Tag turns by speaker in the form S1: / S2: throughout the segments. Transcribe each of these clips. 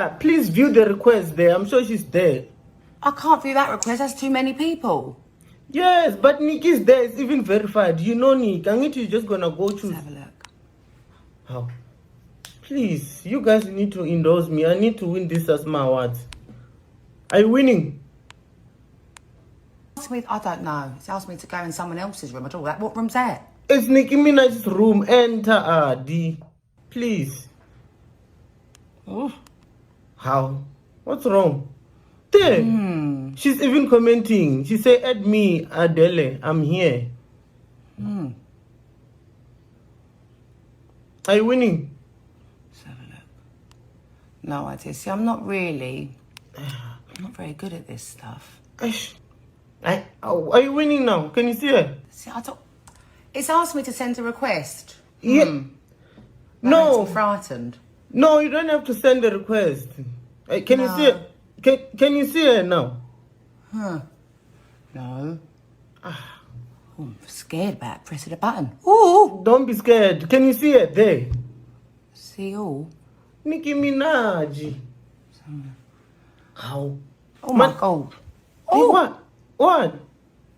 S1: Yeah, please view the request there. I'm sure she's there.
S2: I can't view that request. That's too many people.
S1: Yes, but Nick is there. It's even verified. You know Nick. I need to just gonna go choose.
S2: Let's have a look.
S1: How? Please, you guys need to endorse me. I need to win this as my awards. Are you winning?
S2: I don't know. It's asked me to go in someone else's room. I don't know that. What room's that?
S1: It's Nicki Minaj's room. Enter D. Please.
S2: Oh.
S1: How? What's wrong? There. She's even commenting. She say, add me, Adele. I'm here. Are you winning?
S2: Let's have a look. No idea. See, I'm not very good at this stuff.
S1: Are you winning now? Can you see her?
S2: See, it's asked me to send a request.
S1: Yeah.
S2: That
S1: No.
S2: makes me frightened.
S1: No, you don't have to send a request. Can you see her? Can you see her now?
S2: Huh. No. I'm scared about pressing a button. Ooh.
S1: Don't be scared. Can you see her there?
S2: See all?
S1: Nicki Minaj. How?
S2: Oh my God.
S1: Oh. What?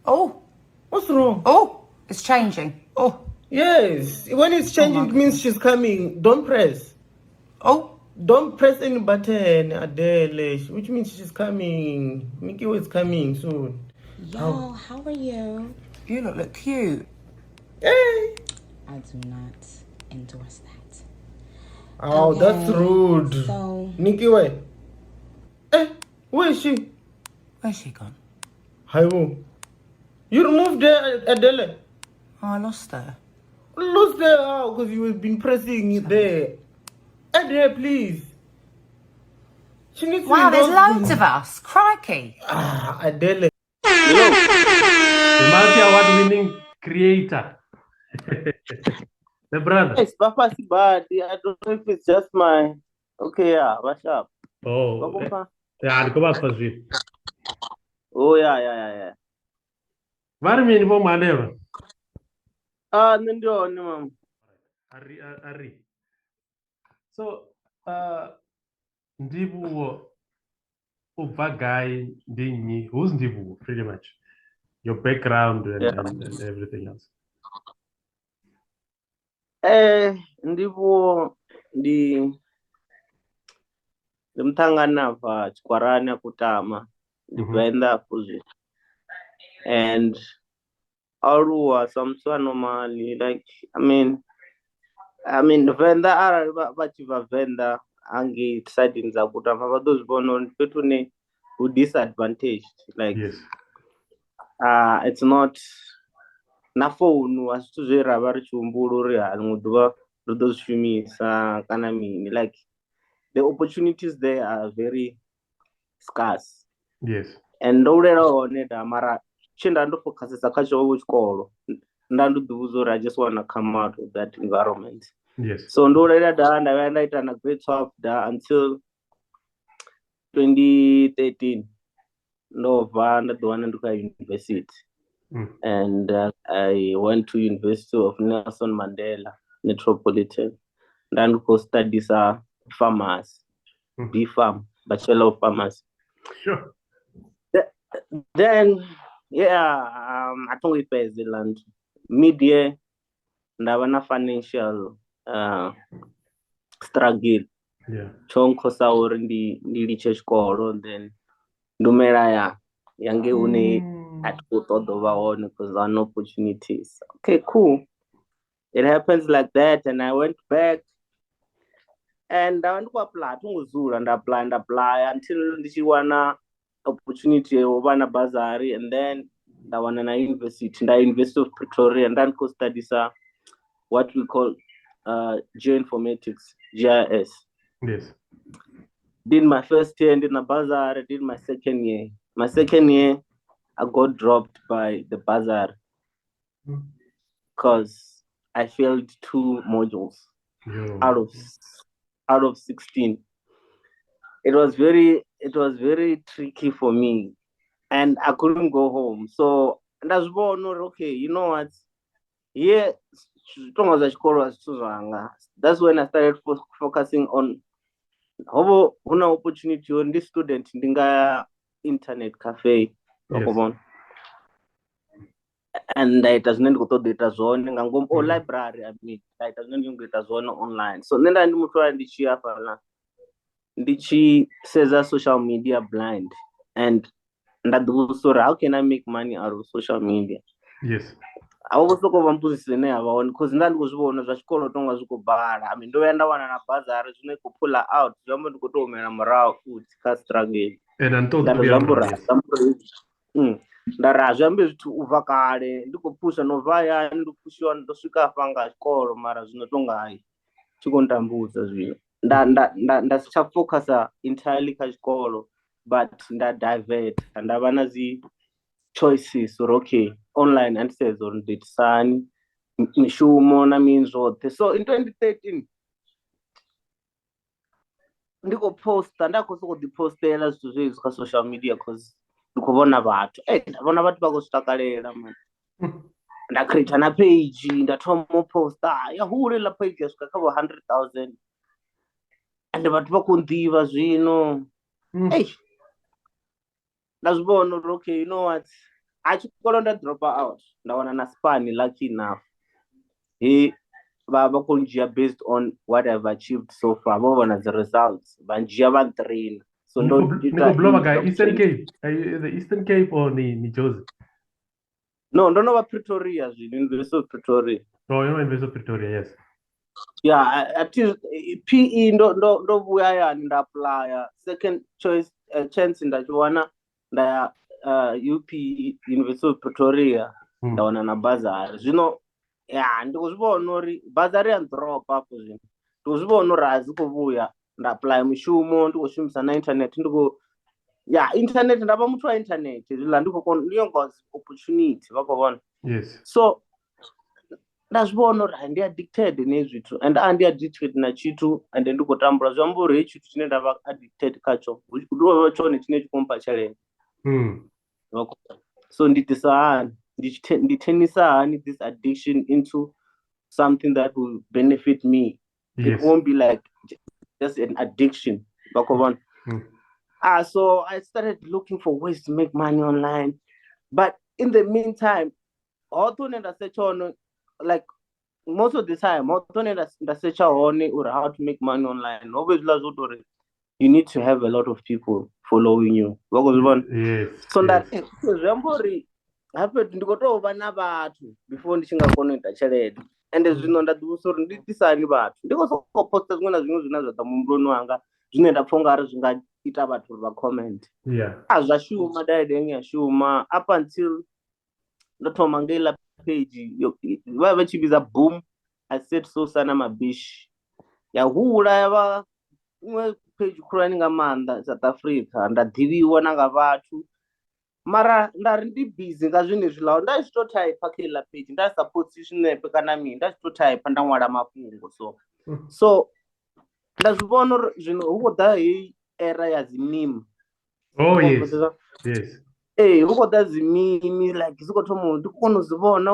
S2: Oh.
S1: What's wrong?
S2: Oh. It's changing. Oh.
S1: Yes. When it's changing, it means she's coming. Don't press.
S2: Oh.
S1: Don't press any button, Adele, which means she's coming. Nicki is coming soon.
S3: Yo, how are you?
S2: You look cute.
S1: Hey.
S3: I do not endorse that.
S1: Oh,
S3: Okay,
S1: that's rude.
S3: So,
S1: Nicki, where? Where is she?
S2: Where's she gone?
S1: Hi, you removed her, Adele.
S2: Oh, I lost her.
S1: Lost her because you've been pressing it there. Add her, please. She needs
S2: Wow,
S1: to
S2: there's loads of us. Crikey.
S1: Adele.
S4: The multi-award-winning creator. The brother.
S5: Yes, Papa Sibadi. I don't know if it's just my. Okay, yeah, what's up?
S4: Oh,
S5: Papa?
S4: yeah, go back for you.
S5: Oh, yeah.
S4: What do you mean, Mandela?
S5: Ndio, ma'am.
S4: Ari. So, Ndivhuwo guy, who's Ndivhuwo, pretty much? Your background and everything else.
S5: Ndivhuwo ndi mtangana pa Chikwarani kutama. Venda kuzvi. And Aruwa, some sort normally, like, I mean, Venda are bachiva Venda angi deciding za kutama, but those born on petune who disadvantaged. Like,
S4: yes.
S5: It's not na phone wasithu zwe ra vha ri tshi humbula uri ḽiṅwe ḓuvha ri ḓo zwi shumisa kana mini, like the opportunities there are very scarce.
S4: Yes.
S5: And ndo ulela hone da mara tshe nda ndo focusesa kha tsho tshikolo nda ndo ḓi vhudza uri I just want to come out of that environment.
S4: Yes.
S5: So ndo ulela da nda vha nda ita na grade 12 da until 2013 ndo bva nda ḓi wana ndi kha university. And I went to University of Nelson Mandela Metropolitan. Then go study pharmacy, B Farm, Bachelor of Pharmacy.
S4: Sure.
S5: Then I think we pay Zealand mid-year and I want a financial struggle.
S4: Yeah.
S5: Chonko saur ndi church call then numera yange une at because there are no opportunities. Okay, cool. It happens like that, and I went back and I went to apply and apply until she wanna opportunity over Bazari, and then I went to university, and I University of Pretoria, and then go study what we call geoinformatics, GIS.
S4: Yes.
S5: Did my first year, did my Bazari, did my second year. My second year, I got dropped by the Bazar because I failed 2 modules out of 16. It was very tricky for me, and I couldn't go home. So that's okay. You know what? Yeah, that's when I started focusing on hovo huna opportunity yo ndi student ndi nga ya internet cafe vakuvona and ndaita zwine ndi khou ṱoḓa ita zwone nga ngomu library ndaita zwine ndi ngo ita zwone online. So nṋe nda ndi muthu ndi tshi ya fhaḽa ndi tshi sedza social media blind and nda ḓivhusa uri how can I make money out of social media. A hu sokou vha mbudziso ine ya vha hone because nda ndi khou zwi vhona zwa tshikolo tonga zwi khou bala. Ndo vhuya nda wana na bazari zwine khou pulla out zwi amba ndi khou tou humela murahu futhi kha struggle ndari zwi ambe zwithu u bva kale ndi khou phusha no bva hayani ndi phushiwa ndo swika hafha nga tshikolo mara zwino tonga hayi tshi khou ntambudza zwino nda si tsha focusa entirely kha tshikolo but nda divert nda vha na dzi choices uri okay online and sedza uri ndi itisani mishumo na mini zwoṱhe. So in 2013 ndi khou posta nda khou sokou ḓipostela zwithu zwezwi kha social media cause ndi khou vhona vhathu nda vhona vhathu vha khou zwi takalela man. Nda create na page nda thoma u posta ya hule la page ya swika kha 100,000 and vhathu vha khou nḓivha zwino nda zwi vhona uri okay you know what a tshikolo nda dropa out nda wana na spani lucky enough he vha khou ndzhia based on what I've achieved so far vho vhona dzi results vha ndzhia vha nṱirina. So ndo
S4: Eastern Cape, the Eastern Cape or ni Jozi?
S5: No, ndo no vha Pretoria zwino University of Pretoria.
S4: Oh, you know University of Pretoria, yes.
S5: Yeah, at PE ndo vhuya hayani nda apply second choice chance nda wana nda UP University of Pretoria nda wana na bazari zwino ndi khou zwi vhona uri bazari ya drop afho zwino ndi khou zwi vhona uri a dzi khou vhuya nda apply mushumo ndi khou shumisa na internet ndi khou internet nda vha muthu wa internet zwiḽa ndi khou kona ndi yonga opportunity vha khou vhona. So nda zwi vhona uri ndi addicted ne zwithu and ndi addicted na tshithu and ndi khou tambula zwi amba uri he tshithu tshine nda vha addicted khatsho hu tou vha tshone tshine tshi khou mpha tshelede. So ndi itisa hani ndi turnisa hani this addiction into something that will benefit me. It won't be like just an addiction vha khou vhona. So I started looking for ways to make money online, but in the meantime hone nda search on like most of the time hone nda search on or how to make money online obviously zwo you need to have a lot of people following you. So that zwi amba uri hafha ndi khou tou vha na vhathu before ndi tshi nga kona u ita tshelede ende zwino nda ḓivhusa uri ndi itisani vhathu ndi khou sokou posta zwiṅwe na zwiṅwe zwine zwa ḓa muhumbuloni wanga zwine nda pfha ungari zwi nga ita vhathu uri vha comment. Zwa shuma daideng ya shuma up until ndo thoma nga iḽa page vha tshi vhidza boom I said so sana mabishi ya hula ya vha iṅwe page khulwane nga maanḓa South Africa nda ḓivhiwa na nga vhathu mara nda ri ndi busy nga zwine zwiḽaho nda tshi tou type kha iḽa page nda sa posti zwinepe kana mini nda tshi tou type nda ṅwala mafhungo so nda zwi vhona uri zwino hu khou ḓa heyi era ya dzi meme. Hu khou ḓa dzi meme like dzi khou thoma ndi khou kona u dzi vhona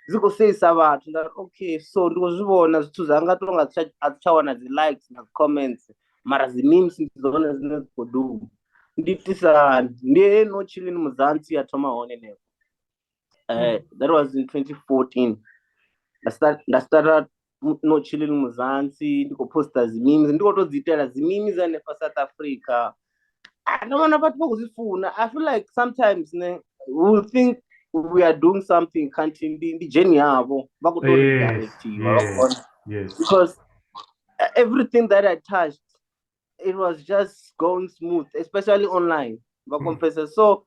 S5: dzi khou seisa vhathu nda okay so ndi khou zwi vhona zwithu zwa nga tonga a dzi tsha wana dzi likes na comments mara dzi memes ndi dzone zwine dzi khou duma. Ndi itisa ndi he no chilling muzansi ya thoma hone never that was in 2014 nda started no chilling muzansi ndi khou posta dzi memes ndi khou tou dzi itela dzi memes hanefha South Africa ndo vhona vhathu vha khou zwi funa. I feel like sometimes we will think we are doing something kanti ndi dzheni yavho vha khou tou redirectiwa because everything that I touched it was just going smooth especially online vha confessa. So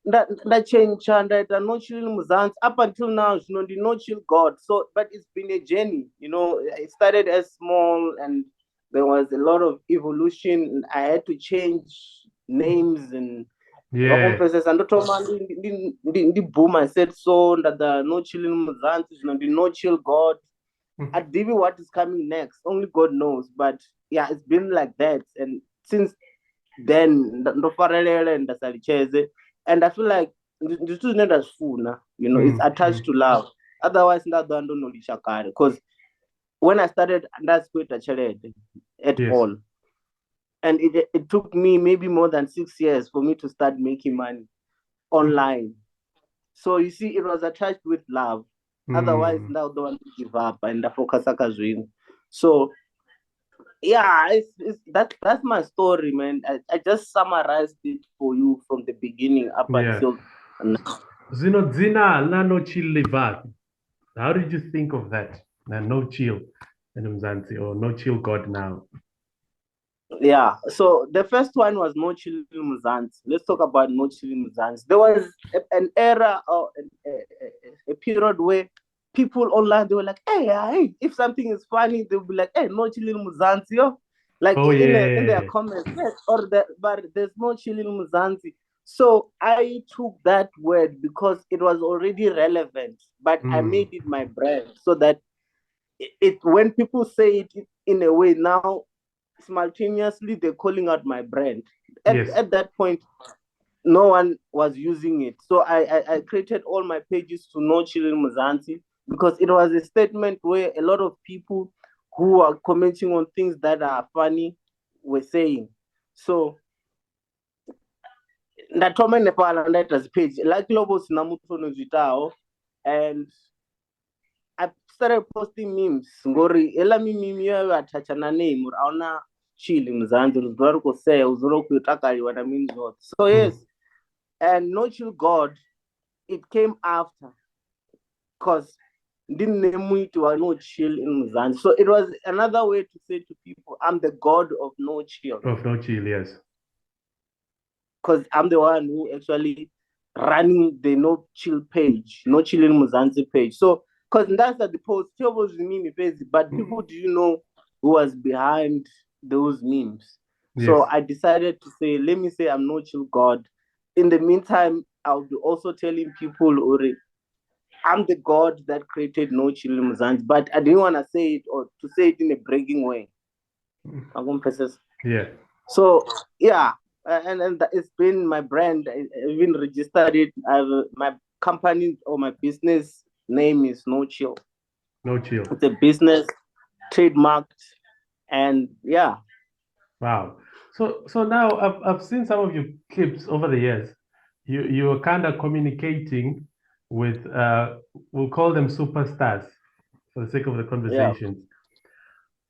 S5: nda change nda ita no chill muzansi up until now zwino ndi no chill god. So but it's been a journey, you know. It started as small and there was a lot of evolution. I had to change names and confessa ndo thoma ndi boom I said so nda no chill muzansi zwino ndi no chill god. I don't know what is coming next, only God knows, but yeah, it's been like that and since then ndo farelele nda salicheze and I feel like zwithu zwine nda zwifuna, you know, it's attached to love. Otherwise nda ḓo ndo litsha kale because when I started nda si khou ita tshelede at all And it took me maybe more than 6 years for me to start making money online. So you see, it was attached with love. Otherwise, now don't want to give up and the focus akazwini. So yeah, that's my story, man. I just summarized it for you from the beginning up until now.
S4: Zino dzina la no chill livat. How did you think of that? No chill in Mzansi, or no chill God now?
S5: Yeah, so the first one was No Chill Mzansi. Let's talk about No Chill Mzansi. There was an era or a period where people online, they were like, hey, if something is funny, they'll be like, hey, No Chill Mzansi, yo. Like in their comments, yes, but there's No Chill Mzansi. So I took that word because it was already relevant, but I made it my brand so that it when people say it in a way now, simultaneously they're calling out my brand. At that point, no one was using it. So I created all my pages to No Children Mzansi because it was a statement where a lot of people who are commenting on things that are funny were saying. So ndatoma nepala ndaita page like lobo sina muthu unozvitawo, and I started posting memes. Ngori ela mimi yo atachana name auna chili mzanzi uzora kusea uzora kutakaliwa na memes zote. So yes, and No Chill God, it came after because didn't name it to No Chill in Mzanzi. So it was another way to say to people, I'm the God of No Chill.
S4: Of No Chill, yes.
S5: Because I'm the one who actually running the No Chill page, No Chill in Mzanzi page. So because that's at the post, was meme page, but people didn't know who was behind those memes. So I decided to say, let me say I'm No Chill God. In the meantime, I'll be also telling people, Ori, I'm the God that created No Chill Mzanzi, but I didn't want to say it or to say it in a bragging way.
S4: Yeah.
S5: So yeah, and it's been my brand. I even registered it. My company or my business name is No Chill.
S4: No Chill.
S5: It's a business trademarked, and yeah.
S4: Wow. So now I've seen some of your clips over the years. You are kind of communicating with we'll call them superstars for the sake of the conversations.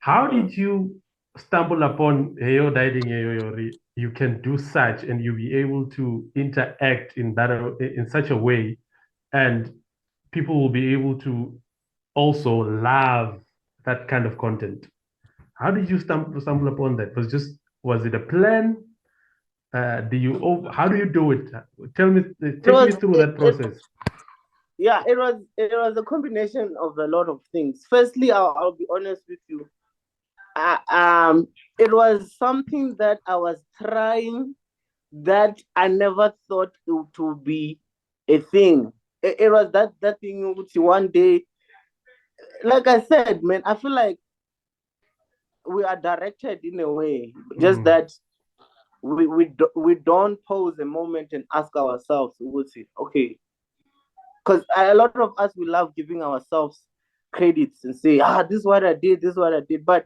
S4: How did you stumble upon Heyo Diding you can do such and you'll be able to interact in such a way, and people will be able to also love that kind of content? How did you stumble upon that? Was it a plan? How do you do it? Take me through that process.
S5: It was a combination of a lot of things. Firstly, I'll be honest with you. It was something that I was trying that I never thought it would be a thing. It was that thing which one day, like I said, man, I feel like we are directed in a way, just that we don't pause a moment and ask ourselves, okay, because a lot of us, we love giving ourselves credits and say, this is what I did, this is what I did. But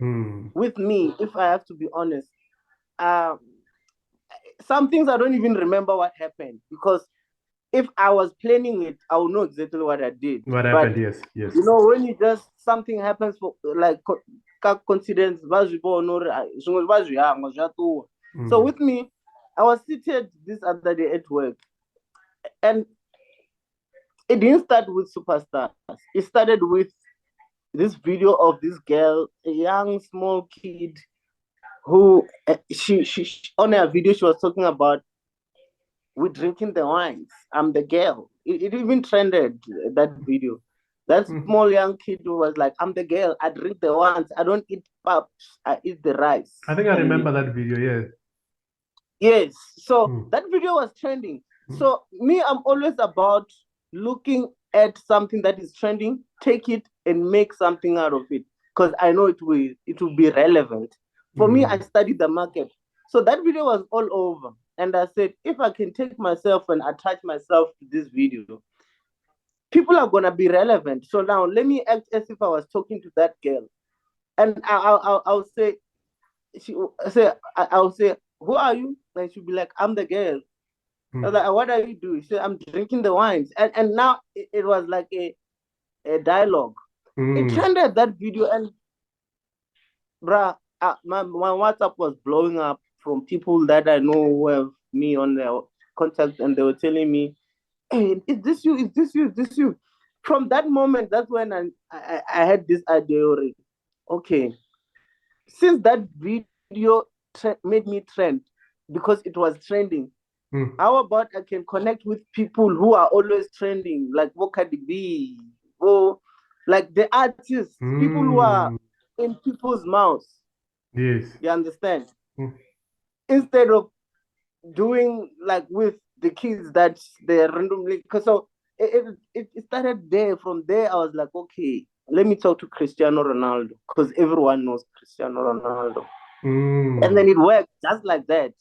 S5: with me, if I have to be honest, some things I don't even remember what happened, because if I was planning it, I would know exactly what I did.
S4: What happened? Yes.
S5: You know, when you just something happens for like coincidence, so with me, I was seated this other day at work, and it didn't start with superstars. It started with this video of this girl, a young small kid, who she on her video she was talking about, we're drinking the wines. I'm the girl. It even trended, that video. That small young kid who was like, I'm the girl. I drink the wines. I don't eat pups. I eat the rice.
S4: I think I remember that video. Yes.
S5: Yes. So that video was trending. So me, I'm always about looking at something that is trending, take it and make something out of it, because I know it will be relevant. For me, I studied the market. So that video was all over. And I said, if I can take myself and attach myself to this video, people are going to be relevant. So now let me act as if I was talking to that girl. And I'll say, I'll say, who are you? And she'll be like, I'm the girl. I was like, what are you doing? She said, I'm drinking the wines. And now it was like a dialogue. It trended, that video, and bruh, my WhatsApp was blowing up from people that I know who have me on their contact, and they were telling me, hey, is this you? Is this you? Is this you? From that moment, that's when I had this idea already. Okay, since that video made me trend because it was trending, how about I can connect with people who are always trending, like Cardi B, or like the artists, people who are in people's mouths.
S4: Yes.
S5: You understand? Instead of doing like with the kids that they're randomly, because so it started there. From there, I was like, okay, let me talk to Cristiano Ronaldo, because everyone knows Cristiano Ronaldo. And then it worked just like that.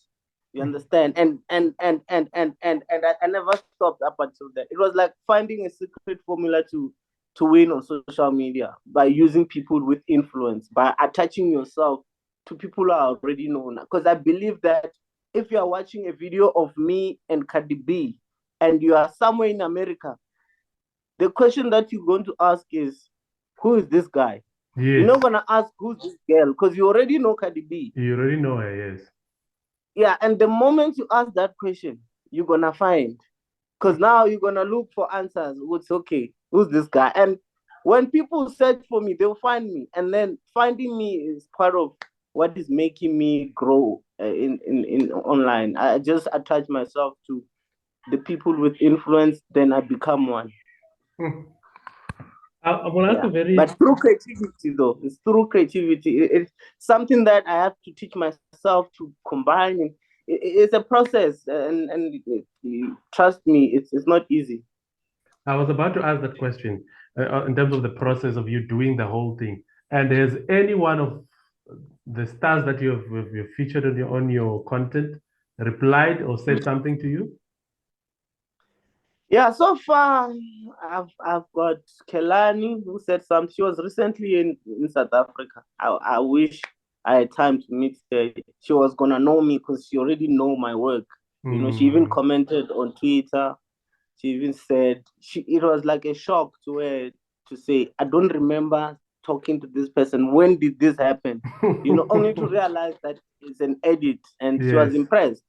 S5: You understand? And I never stopped up until then. It was like finding a secret formula to win on social media by using people with influence, by attaching yourself to people who are already known. Because I believe that if you are watching a video of me and Cardi B and you are somewhere in America, the question that you're going to ask is, who is this guy?
S4: Yes.
S5: You're not going to ask, who's this girl? Because you already know Cardi B.
S4: You already know her, yes.
S5: Yeah, and the moment you ask that question, you're going to find. Because now you're going to look for answers. It's okay, who's this guy? And when people search for me, they'll find me. And then finding me is part of what is making me grow in online. I just attach myself to the people with influence, then I become one.
S4: I will ask a very...
S5: But through creativity, though, it's through creativity. It's something that I have to teach myself to combine. It's a process, and trust me, it's not easy.
S4: I was about to ask that question in terms of the process of you doing the whole thing. And has any one of the stars that you've featured on your content replied or said something to you?
S5: Yeah, so far I've got Kelani who said something. She was recently in South Africa. I wish I had time to meet her. She was gonna know me because she already know my work. You know, she even commented on Twitter. She even said it was like a shock to her to say, I don't remember talking to this person. When did this happen? You know, only to realize that it's an edit, and she was impressed.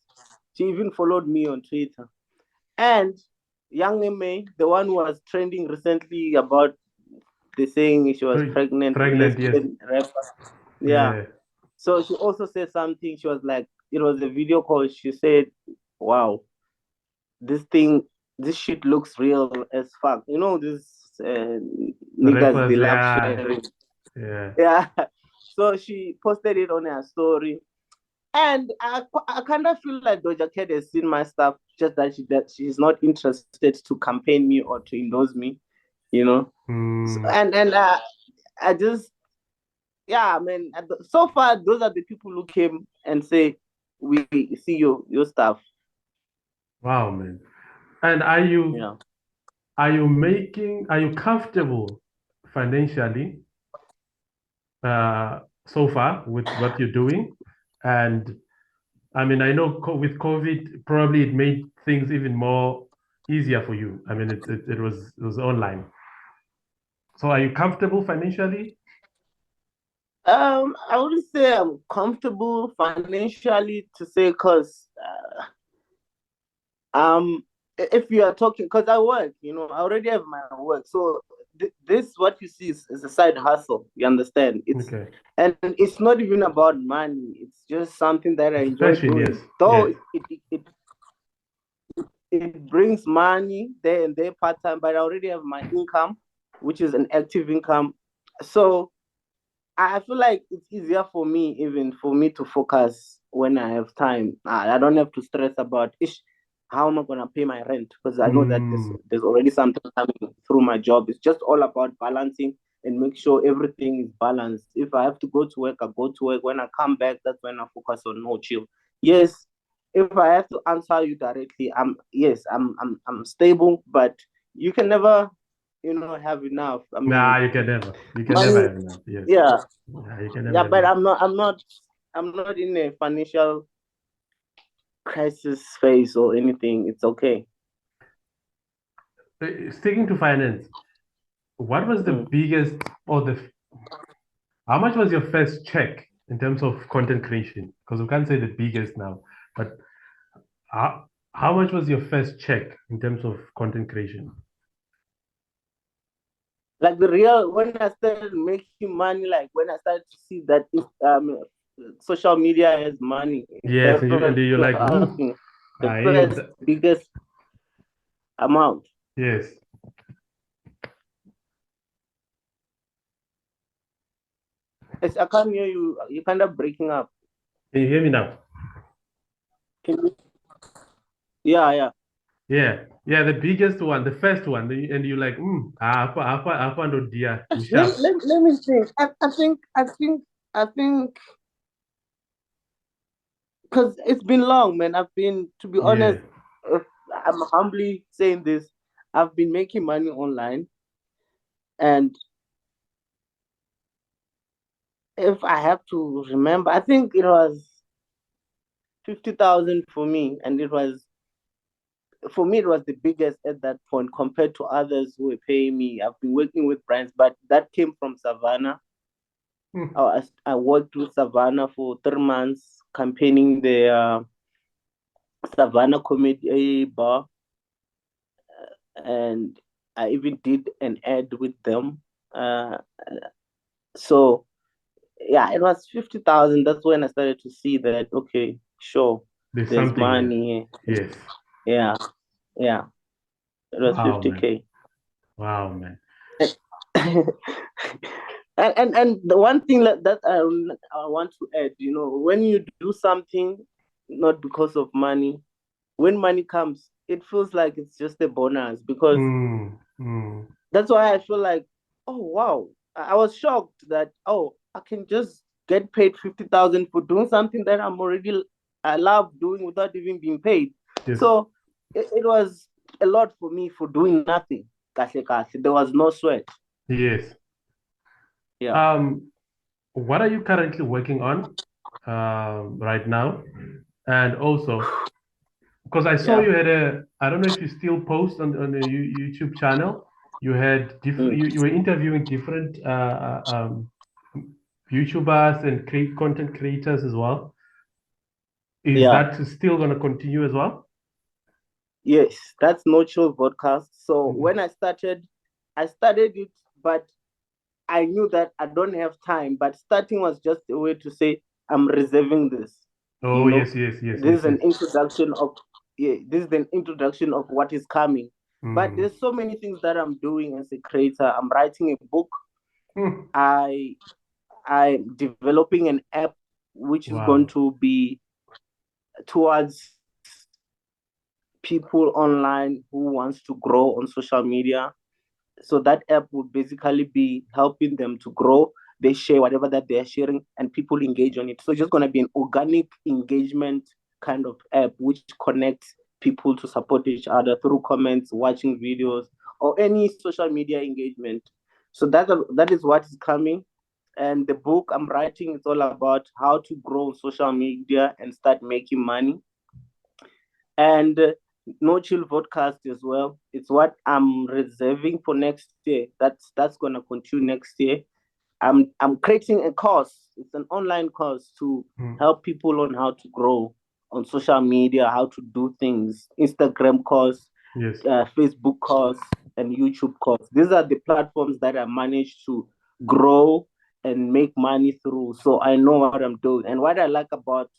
S5: She even followed me on Twitter. And Young May, the one who was trending recently about the saying she was pregnant,
S4: yes.
S5: rapper. Yeah. So she also said something. She was like, it was a video call. She said, wow, this shit looks real as fuck. You know, this niggas, they love sharing. Yeah. So she posted it on her story. And I kind of feel like Doja Cat has seen my stuff, just that she's not interested to campaign me or to endorse me, you know. So, and I just, yeah, I mean, so far those are the people who came and say, we see your stuff.
S4: Wow, man. And are you comfortable financially so far with what you're doing? And I mean, I know with COVID, probably it made things even more easier for you. I mean, it was online. So are you comfortable financially?
S5: I wouldn't say I'm comfortable financially to say, because if you are talking, because I work, you know, I already have my work. So this, what you see is a side hustle. You understand? And it's not even about money. It's just something that I enjoy doing.
S4: Yes.
S5: Though it brings money there and there part time, but I already have my income, which is an active income. So I feel like it's easier for me, even for me to focus when I have time. I don't have to stress about how am I gonna pay my rent, because I know that there's already something coming through my job. It's just all about balancing and make sure everything is balanced. If I have to go to work, I go to work. When I come back, that's when I focus on no chill. Yes, if I have to answer you directly, I'm stable, but you can never, have enough.
S4: I mean, you can never have enough. Yes.
S5: Yeah.
S4: You can never
S5: Yeah,
S4: have
S5: but
S4: enough.
S5: not in a financial crisis phase or anything. It's okay.
S4: Sticking to finance, what was the biggest or how much was your first check in terms of content creation? Because we can't say the biggest now, but how much was your first check in terms of content creation?
S5: Like the real, when I started making money, like when I started to see that social media has money,
S4: Yes,
S5: that's
S4: and,
S5: what
S4: you're
S5: you're
S4: like, ooh,
S5: asking. The
S4: I
S5: first biggest amount.
S4: yes.
S5: I can't hear you. You're kind of breaking up.
S4: Can you hear me now?
S5: Can you? Yeah, yeah.
S4: Yeah, the biggest one, the first one, and you're like, apa ndo dia, ushap.
S5: Let me think. I think because it's been long, man. I've been, to be
S4: Yeah.
S5: honest, I'm humbly saying this. I've been making money online, and if I have to remember, I think it was 50,000 for me, and it was the biggest at that point compared to others who were paying me. I've been working with brands, but that came from Savannah.
S4: Hmm.
S5: I worked with Savannah for 3 months, campaigning the Savannah Comedy Bar, and I even did an ad with them. Uh, so yeah, it was 50,000. That's when I started to see that, okay, sure,
S4: There's
S5: there's
S4: something here.
S5: money.
S4: Yes.
S5: Yeah, yeah, it was
S4: Wow, man.
S5: 50K.
S4: Wow, man.
S5: And the one thing that I want to add, when you do something not because of money, when money comes, it feels like it's just a bonus, because
S4: Mm, mm.
S5: that's why I feel like, oh wow, I was shocked that, oh, I can just get paid 50,000 for doing something that I love doing without even being paid.
S4: Yes.
S5: So it was a lot for me for doing nothing. Kahle kahle. There was no sweat.
S4: Yes.
S5: Yeah.
S4: What are you currently working on right now? And also, because I saw
S5: Yeah.
S4: you had I don't know if you still post on the YouTube channel. You had
S5: Mm.
S4: you were interviewing different YouTubers and content creators as well. Is
S5: Yeah.
S4: that still going to continue as well?
S5: Yes, that's No Chill Vodcast. So
S4: Mhm.
S5: when I started it, but I knew that I don't have time. But starting was just a way to say I'm reserving this. You
S4: Oh
S5: know,
S4: yes, yes, yes,
S5: this
S4: yes,
S5: is
S4: yes.
S5: an introduction of yeah, this is an introduction of what is coming. But
S4: Mm.
S5: there's so many things that I'm doing as a creator. I'm writing a book.
S4: Hmm.
S5: I I'm developing an app which is going
S4: Wow.
S5: to be towards people online who wants to grow on social media. So that app would basically be helping them to grow. They share whatever that they're sharing, and people engage on it. So it's just going to be an organic engagement kind of app which connects people to support each other through comments, watching videos, or any social media engagement. So that is what is coming. And the book I'm writing is all about how to grow social media and start making money. And No Chill Vodcast as well. It's what I'm reserving for next year. That's gonna continue next year. I'm creating a course. It's an online course to
S4: Mm.
S5: help people on how to grow on social media, how to do things. Instagram course,
S4: Yes.
S5: Facebook course, and YouTube course. These are the platforms that I managed to grow and make money through. So I know what I'm doing. And what I like about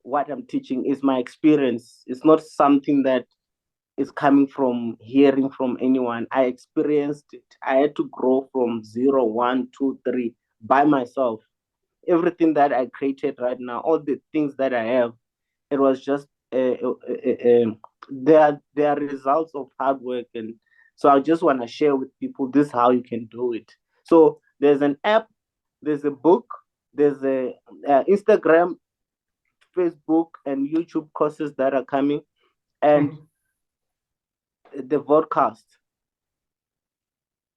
S5: what I'm teaching is my experience. It's not something that is coming from hearing from anyone. I experienced it. I had to grow from zero, one, two, three by myself. Everything that I created right now, all the things that I have, it was just they are results of hard work. And so I just want to share with people this how you can do it. So there's an app, there's a book, there's a Instagram, Facebook, and YouTube courses that are coming, and
S4: Hmm.
S5: the podcast.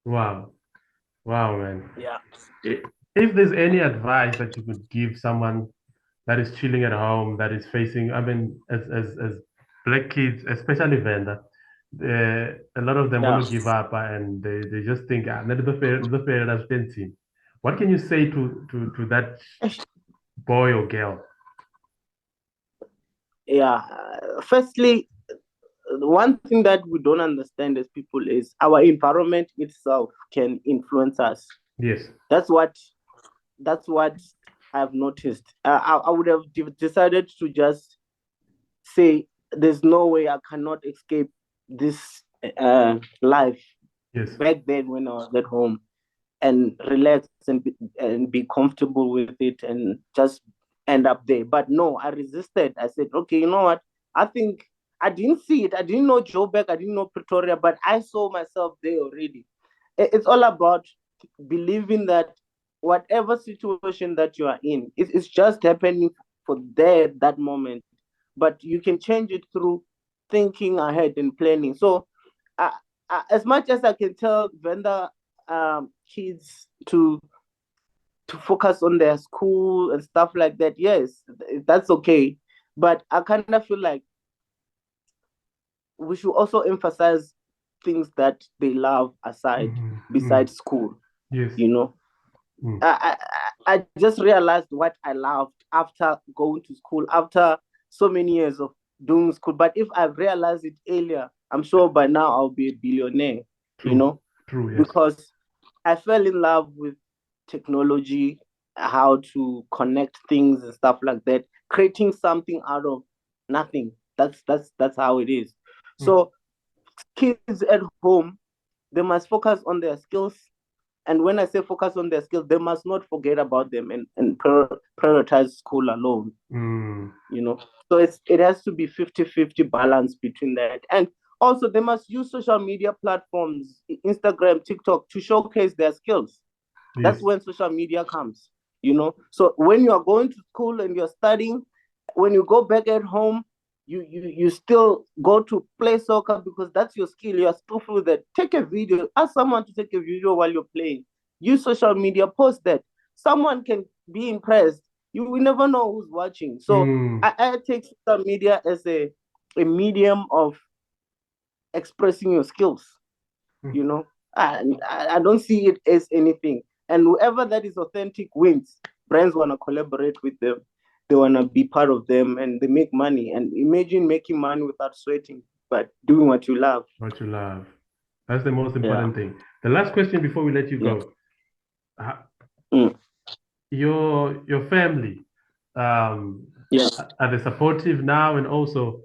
S4: Wow. Wow, man.
S5: Yeah.
S4: If there's any advice that you could give someone that is chilling at home, that is facing. I mean, as black kids, especially Venda, a lot of them
S5: Yeah.
S4: want to give up and they just think, ah, the fair team. What can you say to that boy or girl?
S5: Yeah. Firstly, one thing that we don't understand as people is our environment itself can influence us.
S4: Yes.
S5: That's what I've noticed. I would have decided to just say there's no way I cannot escape this life
S4: Yes.
S5: back then when I was at home and relax and be comfortable with it and just end up there. But no, I resisted. I said, okay, you know what? I think I didn't see it. I didn't know Joburg. I didn't know Pretoria, but I saw myself there already. It's all about believing that whatever situation that you are in, it's just happening for there that moment. But you can change it through thinking ahead and planning. So, uh, as much as I can tell Venda kids to focus on their school and stuff like that, yes, that's okay. But I kind of feel like we should also emphasize things that they love aside, besides school.
S4: Yes.
S5: You know,
S4: Mm.
S5: I just realized what I loved after going to school, after so many years of doing school. But if I realized it earlier, I'm sure by now I'll be a billionaire.
S4: True.
S5: You know,
S4: True. Yes.
S5: because I fell in love with technology, how to connect things and stuff like that, creating something out of nothing. That's how it is. So kids at home, they must focus on their skills. And when I say focus on their skills, they must not forget about them and prioritize school alone. You know, so it has to be 50-50 balance between that. And also they must use social media platforms, Instagram, TikTok, to showcase their skills. That's when social media comes, you know. So when you are going to school and you're studying, when you go back at home, you still go to play soccer because that's your skill. You are skillful with that. Take a video. Ask someone to take a video while you're playing. Use social media. Post that. Someone can be impressed. You will never know who's watching. So I take social media as a medium of expressing your skills, you know. And I don't see it as anything. And whoever that is authentic wins. Brands want to collaborate with them. They want to be part of them and they make money. And imagine making money without sweating, but doing what you love.
S4: What you love. That's the most important thing. The last question before we let you go. Your family, are they supportive now? And also,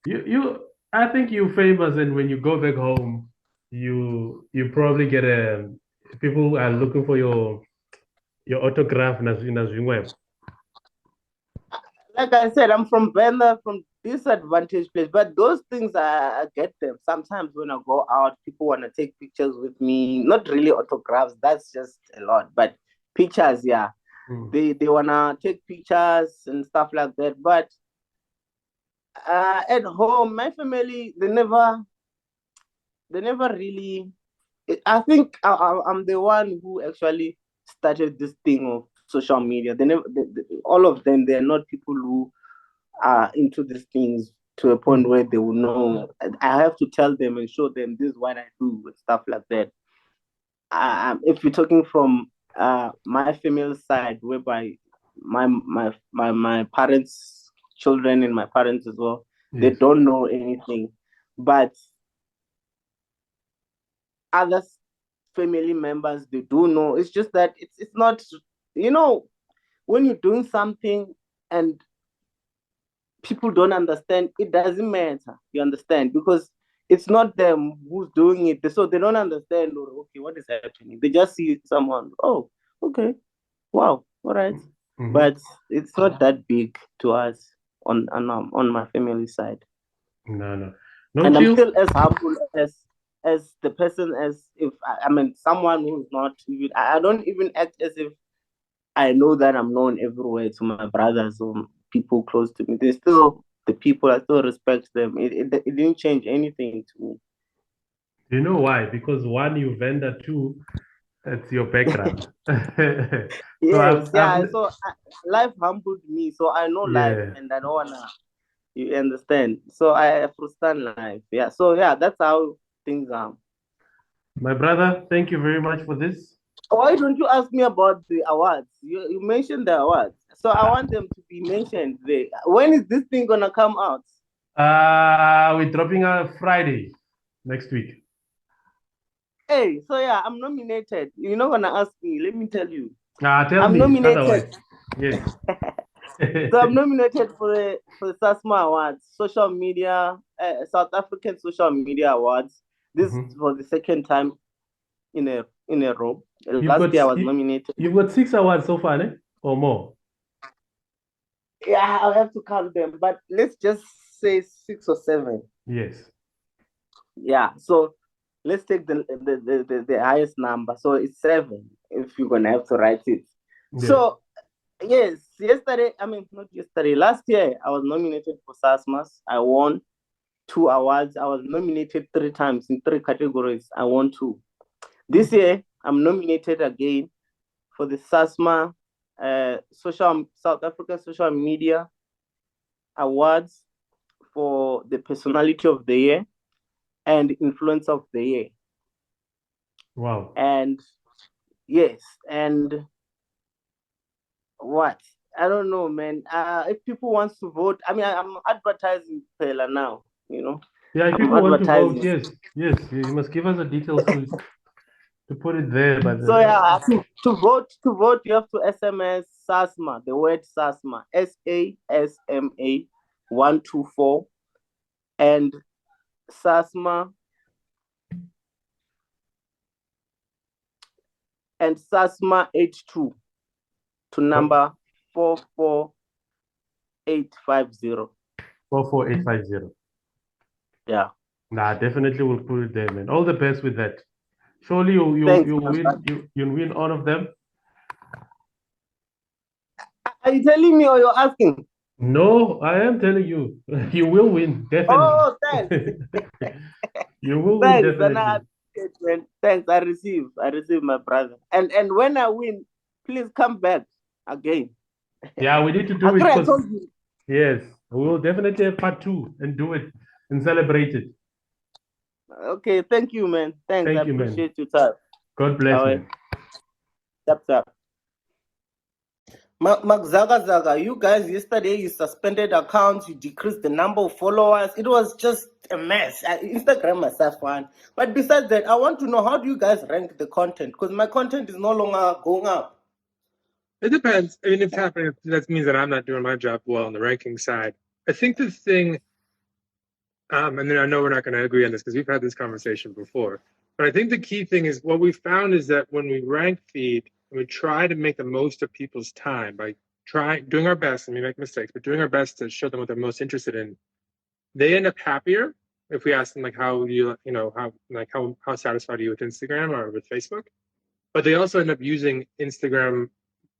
S4: you I think you're famous, and when you go back home, you probably get a people are looking for your autograph na zwin'we.
S5: Like I said, I'm from Venda, from disadvantaged place, but those things I get them. Sometimes when I go out, people want to take pictures with me. Not really autographs, that's just a lot, but pictures, yeah. They wanna take pictures and stuff like that. But at home, my family they never really. I think I'm the one who actually started this thing of social media. All of them, they're not people who are into these things to a point where they will know. I have to tell them and show them this is what I do and stuff like that. If you're talking from my female side, whereby my parents' children and my parents as well, they don't know anything, but other family members they do know. It's just that it's not, you know, when you're doing something and people don't understand, it doesn't matter. You understand? Because it's not them who's doing it. So they don't understand, or okay, what is happening? They just see someone, oh, okay, wow, all right. But it's not that big to us on my family side.
S4: No
S5: And I'm
S4: chill.
S5: still as humble as the person as if I mean someone who's not even I don't even act as if I know that I'm known everywhere to my brothers or people close to me. They're still the people. I still respect them. It didn't change anything to me.
S4: You know why? Because one, you vendor, two, That's your background.
S5: Yes, yeah.
S4: I've
S5: So life humbled me, so I know life,
S4: yeah.
S5: and I don't wanna. You understand? So I understand life. Yeah. So yeah, that's how things are.
S4: My brother, thank you very much for this.
S5: Why don't you ask me about the awards? You mentioned the awards, so I want them to be mentioned there. When is this thing gonna come out?
S4: We're dropping a Friday next week.
S5: Hey, so yeah, I'm nominated. You're not gonna ask me. Let me tell you,
S4: Tell
S5: I'm
S4: me
S5: nominated.
S4: otherwise. Yes.
S5: So I'm nominated for the SASMA Awards, social media, South African Social Media Awards. This
S4: Mhm.
S5: for the second time in a row.
S4: You've
S5: Last
S4: got
S5: year I was nominated.
S4: you've got 6 awards so far, eh? Or more.
S5: Yeah, I'll have to count them, but let's just say 6 or 7.
S4: Yes.
S5: Yeah, so let's take the highest number. So it's 7 if you're gonna have to write it.
S4: Yes.
S5: So yes, yesterday, I mean not yesterday, last year I was nominated for SASMAS. I won 2 awards. I was nominated 3 times in 3 categories. I won 2. This year I'm nominated again for the SASMA South African Social Media Awards for the Personality of the Year and Influence of the Year.
S4: Wow.
S5: And yes, and what? I don't know, man. If people want to vote, I mean, I'm advertising Pela now, you know.
S4: Yeah, if
S5: I'm
S4: people want to vote,
S5: advertising.
S4: yes, yes, you must give us the details to put it there. But
S5: So yeah, to vote, you have to SMS SASMA, the word SASMA, SASMA 124, and SASMA and SASMA H2 to number 44850.
S4: 44850.
S5: Yeah.
S4: Nah, definitely we'll put it there, man. All the best with that. Surely
S5: Thanks.
S4: you win you win all of them.
S5: Are you telling me or you're asking?
S4: No, I am telling you, you will win definitely.
S5: Oh, thanks.
S4: You will win
S5: Thanks. And I
S4: definitely.
S5: appreciate, man. Thanks. I receive my brother. And when I win, please come back again.
S4: Yeah, we need to do it
S5: Agree, I
S4: because
S5: told you.
S4: yes, we will definitely have part 2 and do it and celebrate it.
S5: Okay, thank you, man. Thanks. I
S4: Thank you, man.
S5: appreciate your time.
S4: God bless,
S5: All right.
S4: man.
S5: Tap tap. Mark Zaga, you guys yesterday you suspended accounts, you decreased the number of followers. It was just a mess. Instagram myself fine. But besides that, I want to know, how do you guys rank the content? Because my content is no longer going up.
S6: It depends. I mean, if it's happening, that means that I'm not doing my job well on the ranking side. I think the thing, and then I know we're not going to agree on this because we've had this conversation before, but I think the key thing is what we found is that when we rank feed, we try to make the most of people's time by doing our best, and we make mistakes, but doing our best to show them what they're most interested in. They end up happier if we ask them like how how satisfied are you with Instagram or with Facebook, but they also end up using Instagram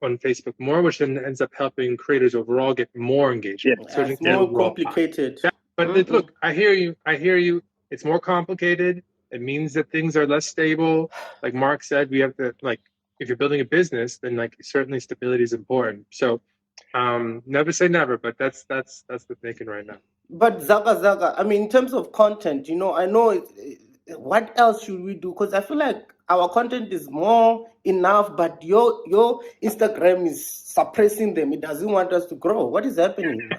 S6: on Facebook more, which then ends up helping creators overall get more engagement.
S5: Yeah,
S6: So
S5: it's more complicated.
S6: Yeah, but look, I hear you. It's more complicated. It means that things are less stable. Like Mark said, we have to if you're building a business, then certainly stability is important. So never say never, but that's the thinking right now.
S5: But Zaga, I mean, in terms of content, I know what else should we do? Because I feel like our content is more enough, but your Instagram is suppressing them. It doesn't want us to grow. What is happening?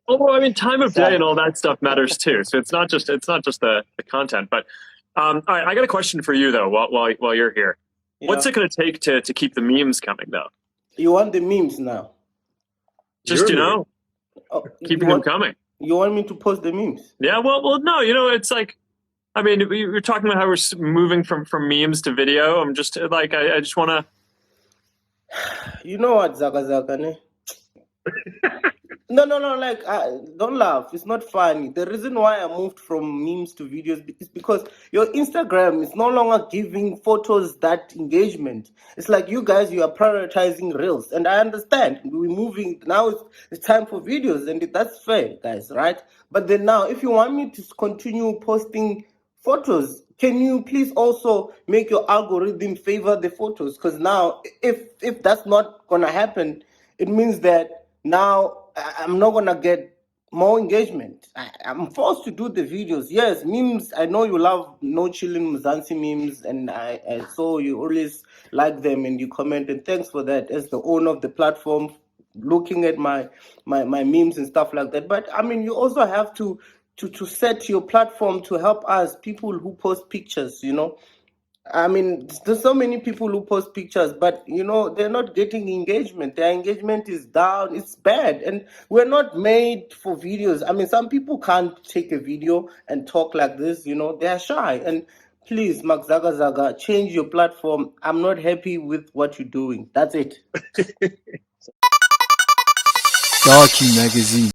S7: Although I mean, time of day and all that stuff matters too. So it's not just the content. But all right, I got a question for you though. While you're here, what's it going to take to keep the memes coming though?
S5: You want the memes now?
S7: Just keeping them coming.
S5: You want me to post the memes?
S7: Yeah. Well, no. It's like, I mean, you're talking about how we're moving from memes to video. I'm just like, I just want to.
S5: You know what, Zaga, ne? No, like, don't laugh. It's not funny. The reason why I moved from memes to videos is because your Instagram is no longer giving photos that engagement. It's like you guys, you are prioritizing reels. And I understand. We're moving. Now it's time for videos. And that's fair, guys, right? But then now, if you want me to continue posting photos,
S1: can you please also make your algorithm favor the photos? Because now, if that's not gonna happen, it means that now I'm not gonna get more engagement. I'm forced to do the videos. Yes, memes. I know you love No Chillin' Mzansi memes, and I saw you always like them and you comment. And thanks for that. As the owner of the platform, looking at my memes and stuff like that. But I mean, you also have to set your platform to help us people who post pictures. I mean, there's so many people who post pictures, but they're not getting engagement. Their engagement is down. It's bad, and we're not made for videos. I mean, some people can't take a video and talk like this. They're shy. And please, Mark Zaga, change your platform. I'm not happy with what you're doing. That's it.
S8: Darkie magazine.